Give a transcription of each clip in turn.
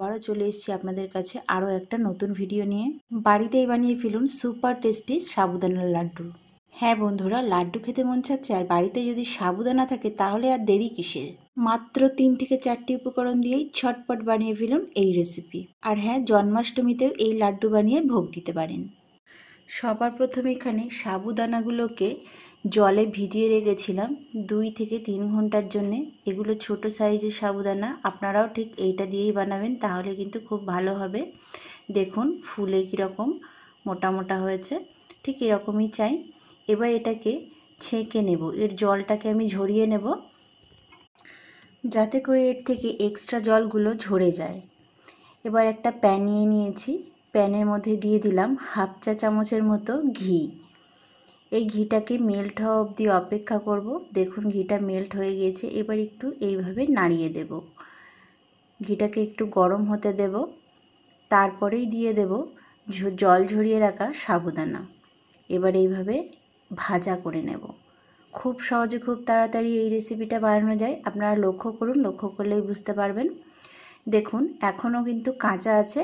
আবারও চলে এসেছি আপনাদের কাছে আরও একটা নতুন ভিডিও নিয়ে। বাড়িতেই বানিয়ে ফেলুন সুপার টেস্টি সাবুদানার লাড্ডু। হ্যাঁ বন্ধুরা, লাড্ডু খেতে মন চাচ্ছে আর বাড়িতে যদি সাবুদানা থাকে তাহলে আর দেরি কিসের। মাত্র 3 থেকে 4টি উপকরণ দিয়েই ছটপট বানিয়ে ফেলুন এই রেসিপি। আর হ্যাঁ, জন্মাষ্টমীতেও এই লাড্ডু বানিয়ে ভোগ দিতে পারেন। সবার প্রথমে এখানে সাবুদানাগুলোকে জলে ভিজিয়ে রেখেছিলাম 2 থেকে 3 ঘন্টার জন্যে। এগুলো ছোট সাইজের সাবুদানা, আপনারাও ঠিক এইটা দিয়েই বানাবেন, তাহলে কিন্তু খুব ভালো হবে। দেখুন ফুলে কীরকম মোটা মোটা হয়েছে, ঠিক এরকমই চাই। এবার এটাকে ছেঁকে নেব, এর জলটাকে আমি ঝরিয়ে নেব যাতে করে এর থেকে এক্সট্রা জলগুলো ঝরে যায়। এবার একটা প্যান নিয়ে নিয়েছি, প্যানের মধ্যে দিয়ে দিলাম 1/2 চা চামচের মতো ঘি। এই ঘিটাকে মেল্ট হওয়া অবধি অপেক্ষা করব। দেখুন ঘিটা মেল্ট হয়ে গিয়েছে। এবার একটু এইভাবে নাড়িয়ে দেব, ঘিটাকে একটু গরম হতে দেব। তারপরেই দিয়ে দেব জল ঝরিয়ে রাখা সাবুদানা। এবার এইভাবে ভাজা করে নেব। খুব সহজে খুব তাড়াতাড়ি এই রেসিপিটা বানানো যায়, আপনারা লক্ষ্য করুন, লক্ষ্য করলেই বুঝতে পারবেন। দেখুন এখনও কিন্তু কাঁচা আছে,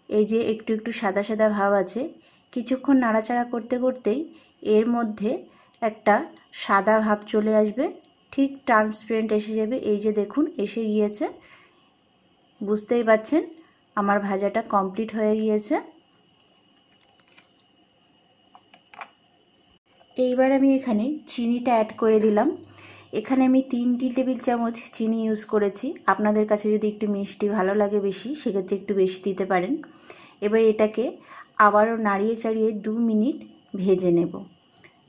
এই যে একটু একটু সাদা সাদা ভাব আছে। কিছুক্ষণ নাড়াচাড়া করতে করতেই এর মধ্যে একটা সাদা ভাব চলে আসবে, ঠিক ট্রান্সপারেন্ট এসে যাবে। এই যে দেখুন এসে গিয়েছে, বুঝতেই পাচ্ছেন আমার ভাজাটা কমপ্লিট হয়ে গিয়েছে। এইবার আমি এখানে চিনিটা অ্যাড করে দিলাম। এখানে আমি 3 টেবিল চামচ চিনি ইউজ করেছি। আপনাদের কাছে যদি একটু মিষ্টি ভালো লাগে বেশি, সেক্ষেত্রে একটু বেশি দিতে পারেন। এবার এটাকে আবারও নাড়িয়ে চাড়িয়ে 2 মিনিট ভেজে নেব।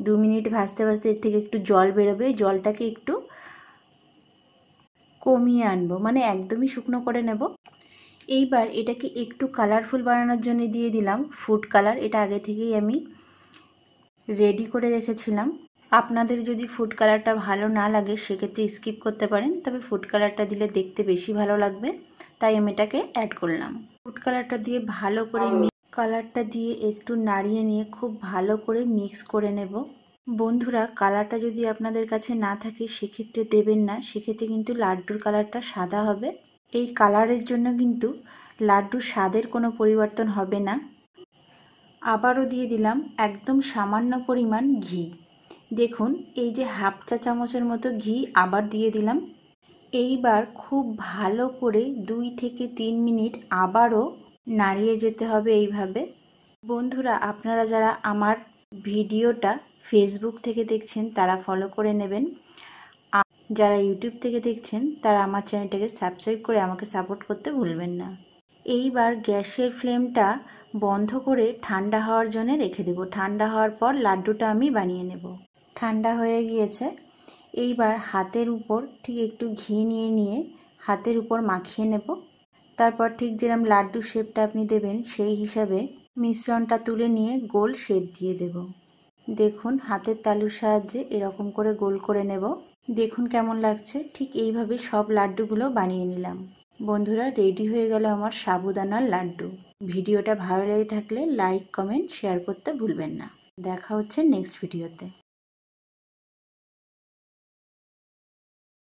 2 মিনিট ভাজতে ভাজতে এর থেকে একটু জল বেরোবে, জলটাকে একটু কমিয়ে আনবো, মানে একদমই শুকনো করে নেব। এইবার এটাকে একটু কালারফুল বানানোর জন্য দিয়ে দিলাম ফুড কালার। এটা আগে থেকেই আমি রেডি করে রেখেছিলাম। আপনাদের যদি ফুড কালারটা ভালো না লাগে সেক্ষেত্রে স্কিপ করতে পারেন, তবে ফুড কালারটা দিলে দেখতে বেশি ভালো লাগবে, তাই আমি এটাকে অ্যাড করলাম। ফুড কালারটা দিয়ে ভালো করে কালারটা দিয়ে একটু নাড়িয়ে নিয়ে খুব ভালো করে মিক্স করে নেব। বন্ধুরা, কালারটা যদি আপনাদের কাছে না থাকে সেক্ষেত্রে দেবেন না, সেক্ষেত্রে কিন্তু লাড্ডুর কালারটা সাদা হবে। এই কালারের জন্য কিন্তু লাড্ডুর স্বাদের কোনো পরিবর্তন হবে না। আবারও দিয়ে দিলাম একদম সামান্য পরিমাণ ঘি। দেখুন এই যে 1/2 চা চামচের মতো ঘি আবার দিয়ে দিলাম। এইবার খুব ভালো করে 2 থেকে 3 মিনিট আবারও নাড়িয়ে যেতে হবে এইভাবে। বন্ধুরা, আপনারা যারা আমার ভিডিওটা ফেসবুক থেকে দেখছেন তারা ফলো করে নেবেন, আর যারা ইউটিউব থেকে দেখছেন তারা আমার চ্যানেলটাকে সাবস্ক্রাইব করে আমাকে সাপোর্ট করতে ভুলবেন না। এইবার গ্যাসের ফ্লেমটা বন্ধ করে ঠান্ডা হওয়ার জন্য রেখে দেব। ঠান্ডা হওয়ার পর লাড্ডুটা আমি বানিয়ে নেব। ঠান্ডা হয়ে গিয়েছে। এইবার হাতের উপর ঠিক একটু ঘি নিয়ে হাতের উপর মাখিয়ে নেব। তারপর ঠিক যেরকম লাড্ডু শেপটা আপনি দেবেন সেই হিসাবে মিশ্রণটা তুলে নিয়ে গোল শেপ দিয়ে দেব। দেখুন হাতের তালুর সাহায্যে এরকম করে গোল করে নেব। দেখুন কেমন লাগছে। ঠিক এইভাবে সব লাড্ডুগুলো বানিয়ে নিলাম। বন্ধুরা, রেডি হয়ে গেল আমার সাবুদানার লাড্ডু। ভিডিওটা ভালো লেগে থাকলে লাইক, কমেন্ট, শেয়ার করতে ভুলবেন না। দেখা হচ্ছে নেক্সট ভিডিওতে।